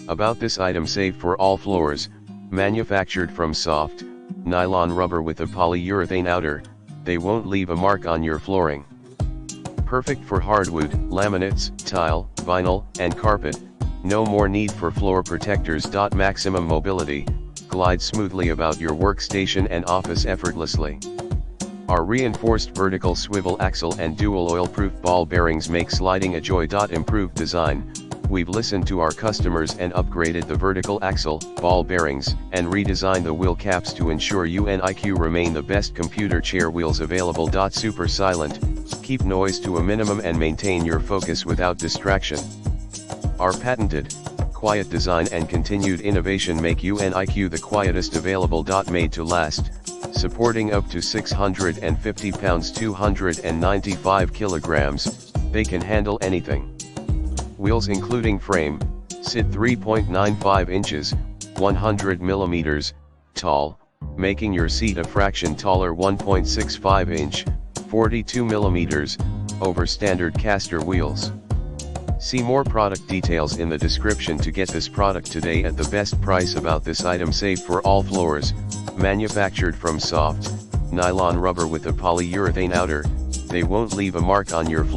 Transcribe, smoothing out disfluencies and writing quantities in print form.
About this item, safe for all floors, manufactured from soft, nylon rubber with a polyurethane outer, they won't leave a mark on your flooring. Perfect for hardwood, laminates, tile, vinyl, and carpet, no more need for floor protectors. Maximum mobility, glide smoothly about your workstation and office effortlessly. Our reinforced vertical swivel axle and dual oil-proof ball bearings make sliding a joy. Improved design, we've listened to our customers and upgraded the vertical axle, ball bearings, and redesigned the wheel caps to ensure UNIQ remain the best computer chair wheels available. Super silent, keep noise to a minimum and maintain your focus without distraction. Our patented, quiet design and continued innovation make UNIQ the quietest available. Made to last, supporting up to 650 pounds 295 kilograms, they can handle anything. Wheels including frame, sit 3.95 inches, 100 millimeters, tall, making your seat a fraction taller. 1.65 inch, 42 millimeters, over standard caster wheels. See more product details in the description to get this product today at the best price. About this item, safe for all floors, manufactured from soft, nylon rubber with a polyurethane outer, they won't leave a mark on your floor.